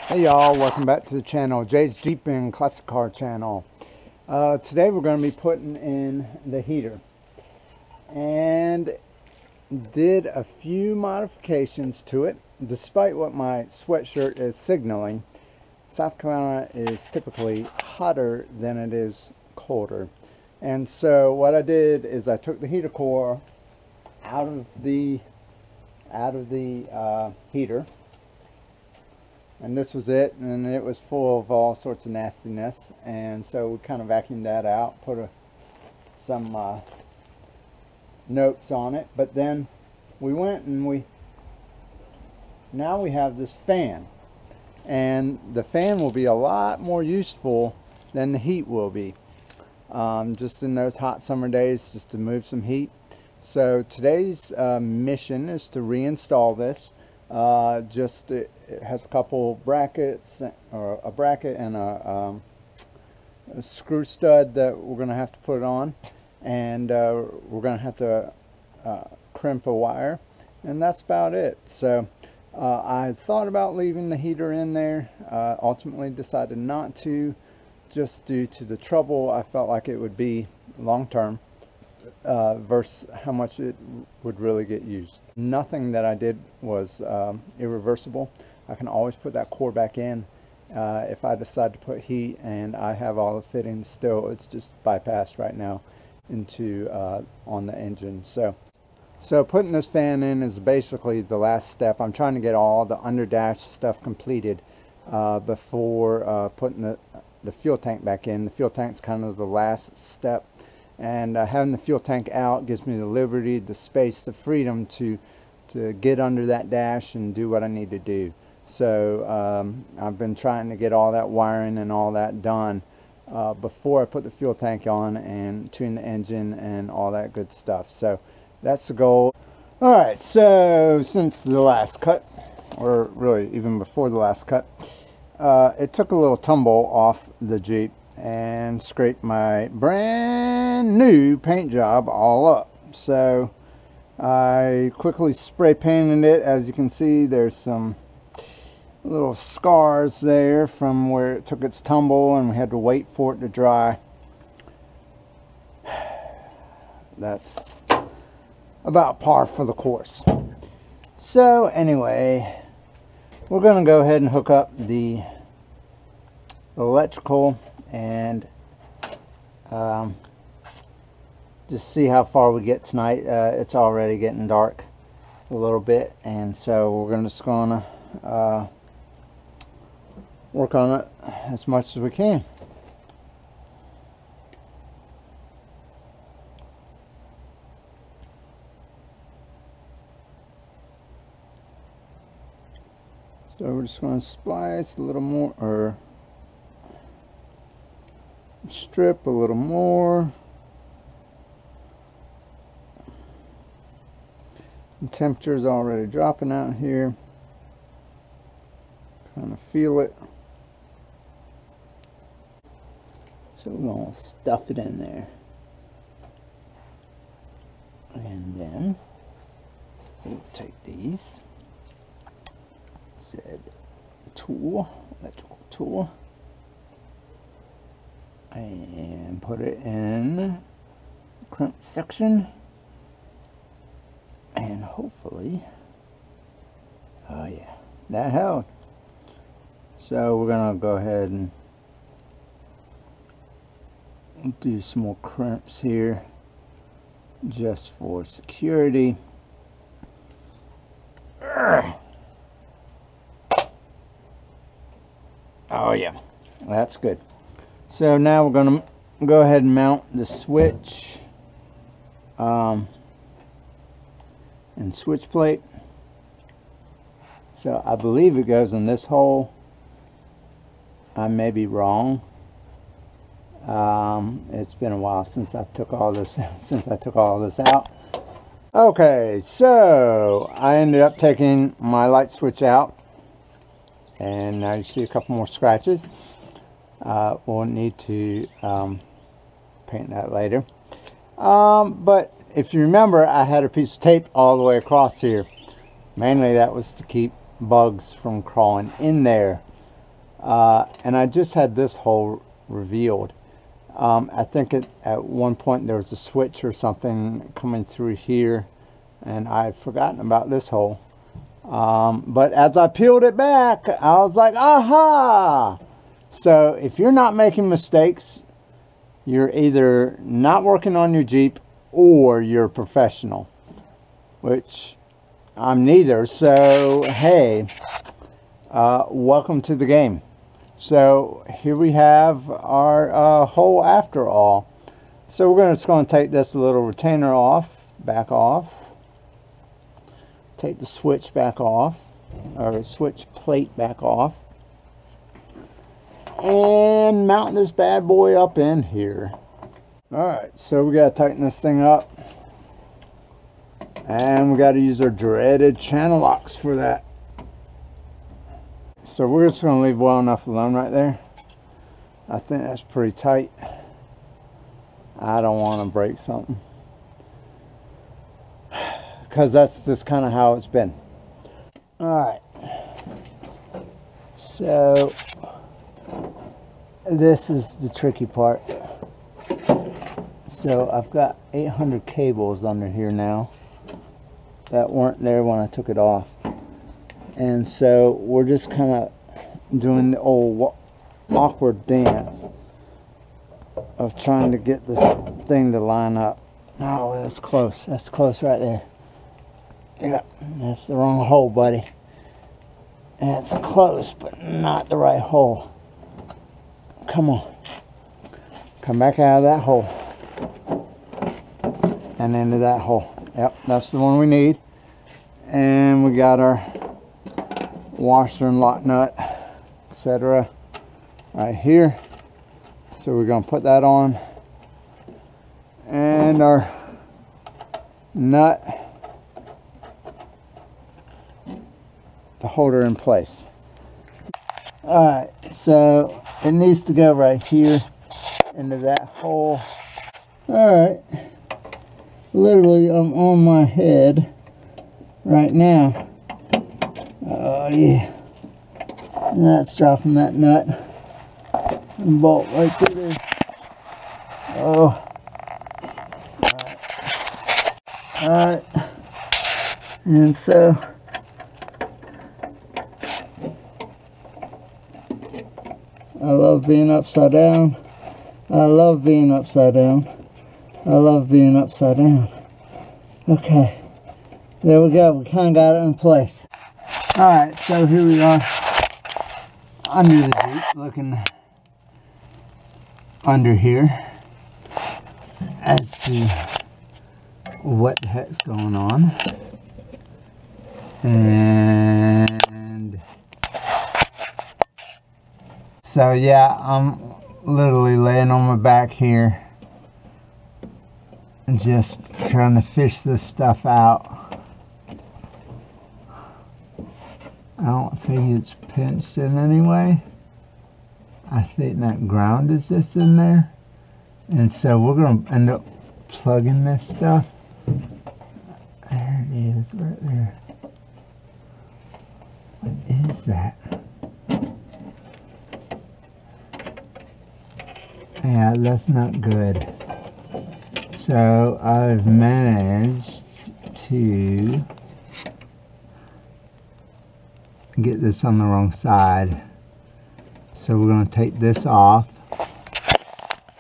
Hey y'all, welcome back to the channel, Jay's Jeep and Classic Car channel. Today we're going to be putting in the heater, and did a few modifications to it. Despite what my sweatshirt is signaling, South Carolina is typically hotter than it is colder. And so what I did is I took the heater core out of the heater. And this was it, and it was full of all sorts of nastiness, and so we kind of vacuumed that out, put some notes on it. But then we went and now we have this fan, and the fan will be a lot more useful than the heat will be, just in those hot summer days, just to move some heat. So today's mission is to reinstall this. It has a couple brackets, or a bracket and a screw stud that we're going to have to put on, and we're going to have to crimp a wire, and that's about it. So I thought about leaving the heater in there, ultimately decided not to, just due to the trouble I felt like it would be long term versus how much it would really get used. Nothing that I did was irreversible. I can always put that core back in if I decide to put heat, and I have all the fittings still. It's just bypassed right now into on the engine. So putting this fan in is basically the last step. I'm trying to get all the underdash stuff completed before putting the fuel tank back in. The fuel tank's kind of the last step. And having the fuel tank out gives me the liberty, the space, the freedom to get under that dash and do what I need to do. So I've been trying to get all that wiring and all that done before I put the fuel tank on and tune the engine and all that good stuff. So that's the goal. Alright, so since the last cut, or really even before the last cut, it took a little tumble off the Jeep and scraped my brand new paint job all up. So I quickly spray painted it. As you can see, there's some little scars there from where it took its tumble, and we had to wait for it to dry. That's about par for the course. So anyway, we're going to go ahead and hook up the electrical and just see how far we get tonight. It's already getting dark a little bit, and so we're just gonna work on it as much as we can. So we're just going to splice a little more, or strip a little more. The temperature is already dropping out here. Kind of feel it. So we're going to stuff it in there. And then we'll take these said tool, electrical tool, and put it in the crimp section, and hopefully, oh yeah, that held. So we're gonna go ahead and do some more crimps here just for security. Oh yeah, that's good. So now we're going to go ahead and mount the switch and switch plate. So I believe it goes in this hole. I may be wrong. It's been a while since I took all this out. Okay, so I ended up taking my light switch out, and now you see a couple more scratches. We'll need to paint that later. But if you remember, I had a piece of tape all the way across here. Mainly that was to keep bugs from crawling in there. And I just had this hole revealed. I think at one point there was a switch or something coming through here, and I'd forgotten about this hole. But as I peeled it back, I was like, aha! So if you're not making mistakes, you're either not working on your Jeep or you're a professional, which I'm neither. So hey, welcome to the game. So here we have our hole after all. So we're just going to take this little retainer off, back off. Take the switch back off, or switch plate back off. And mount this bad boy up in here. Alright, so we got to tighten this thing up. And we got to use our dreaded channel locks for that. So we're just going to leave well enough alone right there. I think that's pretty tight. I don't want to break something, because that's just kind of how it's been. Alright. So this is the tricky part. So I've got 800 cables under here now that weren't there when I took it off. And so we're just kind of doing the old awkward dance of trying to get this thing to line up. Oh, that's close. That's close right there. Yeah, that's the wrong hole, buddy. It's close, but not the right hole. Come on. Come back out of that hole. And into that hole. Yep, that's the one we need. And we got our washer and lock nut, etc. right here. So we're going to put that on. And our nut to hold her in place. Alright, so it needs to go right here into that hole. Alright, literally I'm on my head right now. Oh yeah, and that's dropping that nut and bolt right through there. Oh, alright, and so I love being upside down. I love being upside down. I love being upside down. Okay, there we go. We kind of got it in place. Alright, so here we are under the Jeep, looking under here as to what the heck's going on. And so yeah, I'm literally laying on my back here and just trying to fish this stuff out. I don't think it's pinched in any way. I think that ground is just in there. And so we're going to end up plugging this stuff. There it is, right there. What is that? Yeah, that's not good. So I've managed to get this on the wrong side. So we're going to take this off.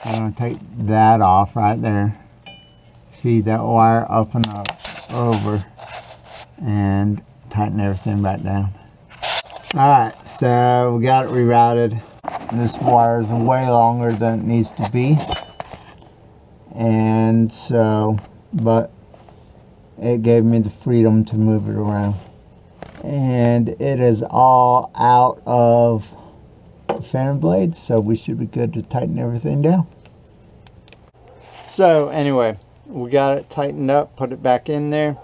We're going to take that off right there. Feed that wire up and up over and tighten everything back down. Alright, so we got it rerouted. This wire is way longer than it needs to be. And so, but it gave me the freedom to move it around. And it is all out of the fender blades, so we should be good to tighten everything down. So anyway, we got it tightened up, put it back in there.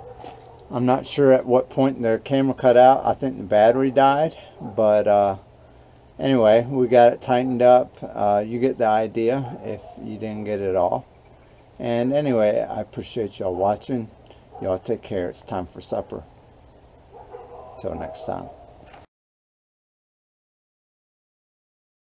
I'm not sure at what point the camera cut out. I think the battery died, but anyway, we got it tightened up. You get the idea if you didn't get it all. And anyway, I appreciate y'all watching. Y'all take care. It's time for supper. Till next time.